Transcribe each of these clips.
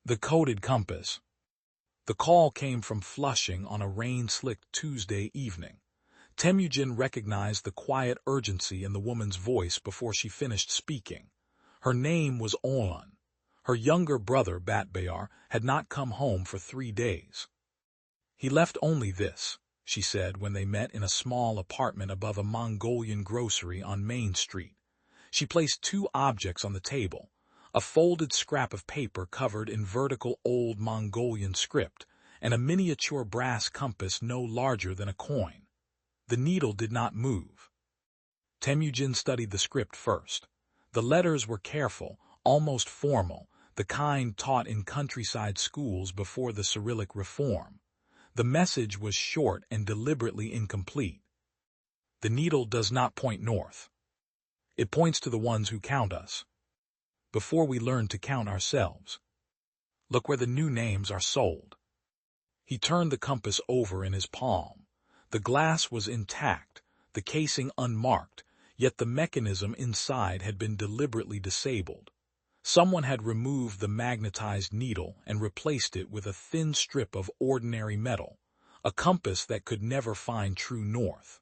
The coded compass. The call came from Flushing on a rain-slicked Tuesday evening. Temujin recognized the quiet urgency in the woman's voice before she finished speaking. Her name was Olan. Her younger brother, Batbayar, had not come home for 3 days. "He left only this," she said when they met in a small apartment above a Mongolian grocery on Main Street. She placed 2 objects on the table, a folded scrap of paper covered in vertical old Mongolian script, and a miniature brass compass no larger than a coin. The needle did not move. Temujin studied the script first. The letters were careful, almost formal, the kind taught in countryside schools before the Cyrillic reform. The message was short and deliberately incomplete. "The needle does not point north. It points to the ones who count us. Before we learn to count ourselves. Look where the new names are sold." He turned the compass over in his palm. The glass was intact, the casing unmarked, yet the mechanism inside had been deliberately disabled. Someone had removed the magnetized needle and replaced it with a thin strip of ordinary metal, a compass that could never find true north.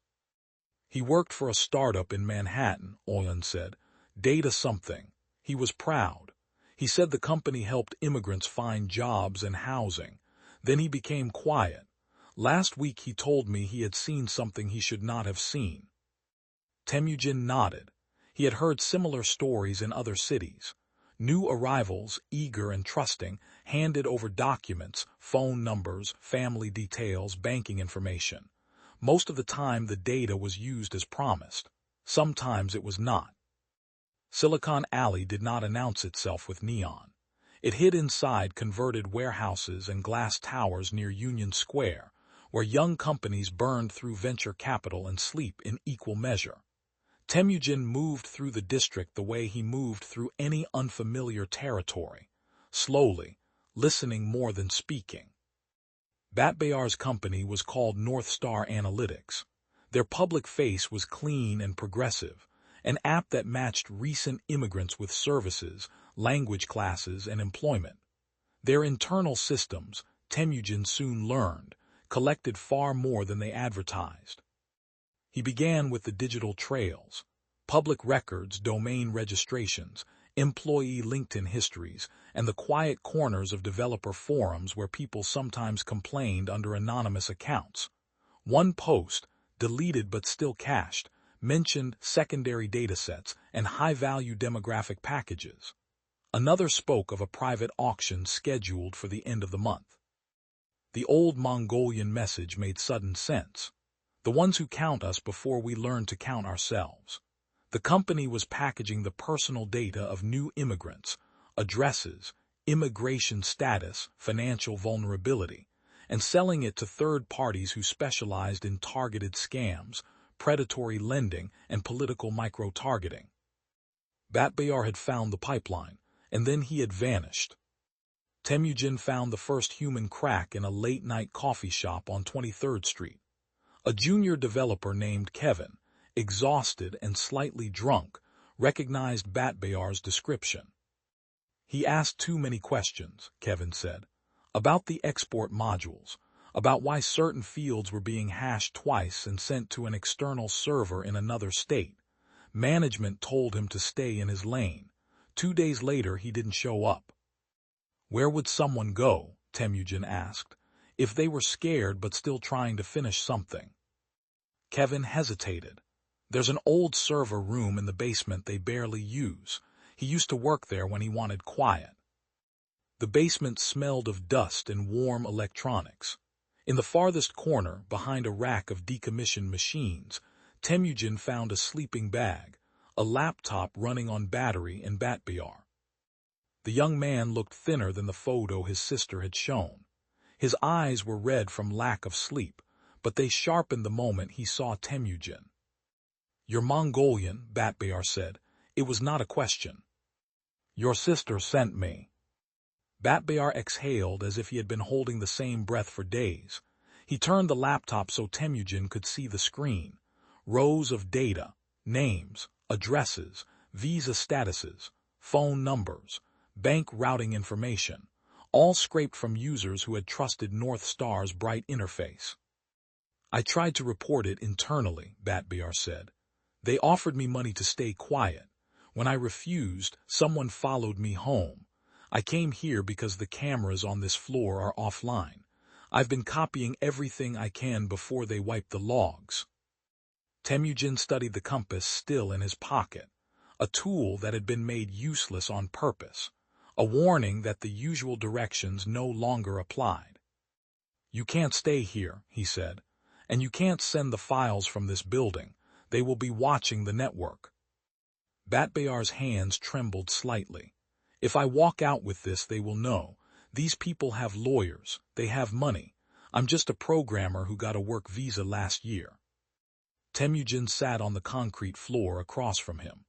"He worked for a startup in Manhattan," Olan said. "Data something." He was proud. He said the company helped immigrants find jobs and housing. Then he became quiet. "Last week he told me he had seen something he should not have seen." Temujin nodded. He had heard similar stories in other cities. New arrivals, eager and trusting, handed over documents, phone numbers, family details, banking information. Most of the time the data was used as promised. Sometimes it was not. Silicon Alley did not announce itself with neon. It hid inside converted warehouses and glass towers near Union Square, where young companies burned through venture capital and sleep in equal measure. Temujin moved through the district the way he moved through any unfamiliar territory, slowly, listening more than speaking. Batbayar's company was called North Star Analytics. Their public face was clean and progressive, an app that matched recent immigrants with services, language classes, and employment. Their internal systems, Temujin soon learned, collected far more than they advertised. He began with the digital trails, public records, domain registrations, employee LinkedIn histories, and the quiet corners of developer forums where people sometimes complained under anonymous accounts. One post, deleted but still cached, mentioned secondary datasets and high-value demographic packages. Another spoke of a private auction scheduled for the end of the month. The old Mongolian message made sudden sense. The ones who count us before we learn to count ourselves. The company was packaging the personal data of new immigrants, addresses, immigration status, financial vulnerability, and selling it to third parties who specialized in targeted scams, predatory lending, and political micro-targeting. Batbayar had found the pipeline, and then he had vanished. Temujin found the first human crack in a late-night coffee shop on 23rd Street. A junior developer named Kevin, exhausted and slightly drunk, recognized Batbayar's description. "He asked too many questions," Kevin said, "about the export modules, about why certain fields were being hashed twice and sent to an external server in another state. Management told him to stay in his lane. 2 days later he didn't show up." "Where would someone go?" Temujin asked, "if they were scared but still trying to finish something?" Kevin hesitated. "There's an old server room in the basement they barely use. He used to work there when he wanted quiet." The basement smelled of dust and warm electronics. In the farthest corner, behind a rack of decommissioned machines, Temujin found a sleeping bag, a laptop running on battery and Batbayar. The young man looked thinner than the photo his sister had shown. His eyes were red from lack of sleep, but they sharpened the moment he saw Temujin. "You're Mongolian," Batbayar said. "It was not a question." "Your sister sent me." Batbayar exhaled as if he had been holding the same breath for days. He turned the laptop so Temujin could see the screen. Rows of data, names, addresses, visa statuses, phone numbers, bank routing information, all scraped from users who had trusted North Star's bright interface. I tried to report it internally, Batbear said. They offered me money to stay quiet. When I refused, someone followed me home. I came here because the cameras on this floor are offline. I've been copying everything I can before they wipe the logs. Temujin studied the compass still in his pocket, a tool that had been made useless on purpose, a warning that the usual directions no longer applied. You can't stay here, he said, and you can't send the files from this building. They will be watching the network. Batbear's hands trembled slightly. If I walk out with this, they will know. These people have lawyers, they have money. I'm just a programmer who got a work visa last year. Temujin sat on the concrete floor across from him.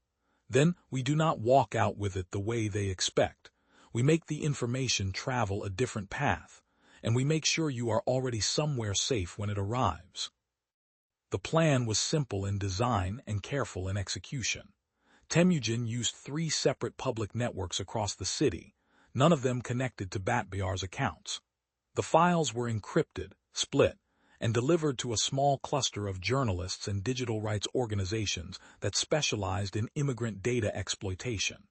Then we do not walk out with it the way they expect. We make the information travel a different path, and we make sure you are already somewhere safe when it arrives. The plan was simple in design and careful in execution. Temujin used 3 separate public networks across the city, none of them connected to Batbear's accounts. The files were encrypted, split, and delivered to a small cluster of journalists and digital rights organizations that specialized in immigrant data exploitation.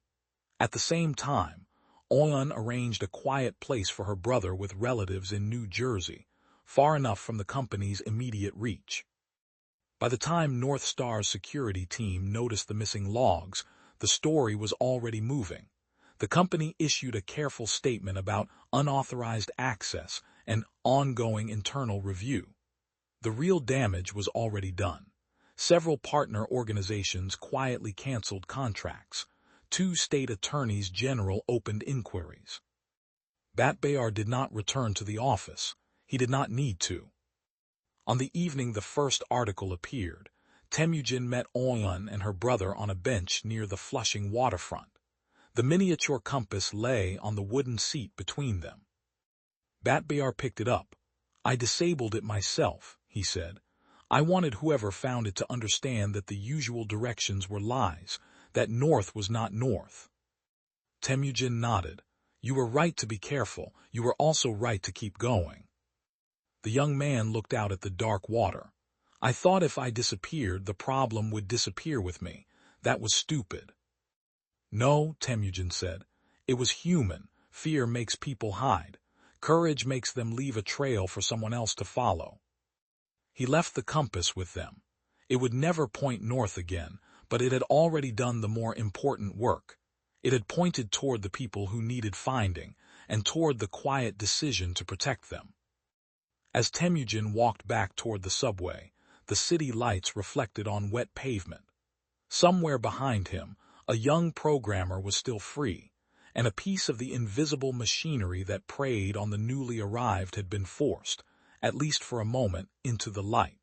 At the same time, Oyeon arranged a quiet place for her brother with relatives in New Jersey, far enough from the company's immediate reach. By the time North Star's security team noticed the missing logs, the story was already moving. The company issued a careful statement about unauthorized access and ongoing internal review. The real damage was already done. Several partner organizations quietly canceled contracts. 2 state attorneys general opened inquiries. Batbear did not return to the office. He did not need to. On the evening the first article appeared, Temujin met Oyeon and her brother on a bench near the Flushing waterfront. The miniature compass lay on the wooden seat between them. Batbear picked it up. I disabled it myself, he said. I wanted whoever found it to understand that the usual directions were lies, that north was not north. Temujin nodded. You were right to be careful. You were also right to keep going. The young man looked out at the dark water. I thought if I disappeared, the problem would disappear with me. That was stupid. No, Temujin said. It was human. Fear makes people hide. Courage makes them leave a trail for someone else to follow. He left the compass with them. It would never point north again, but it had already done the more important work. It had pointed toward the people who needed finding, and toward the quiet decision to protect them. As Temujin walked back toward the subway, the city lights reflected on wet pavement. Somewhere behind him, a young programmer was still free, and a piece of the invisible machinery that preyed on the newly arrived had been forced, at least for a moment, into the light.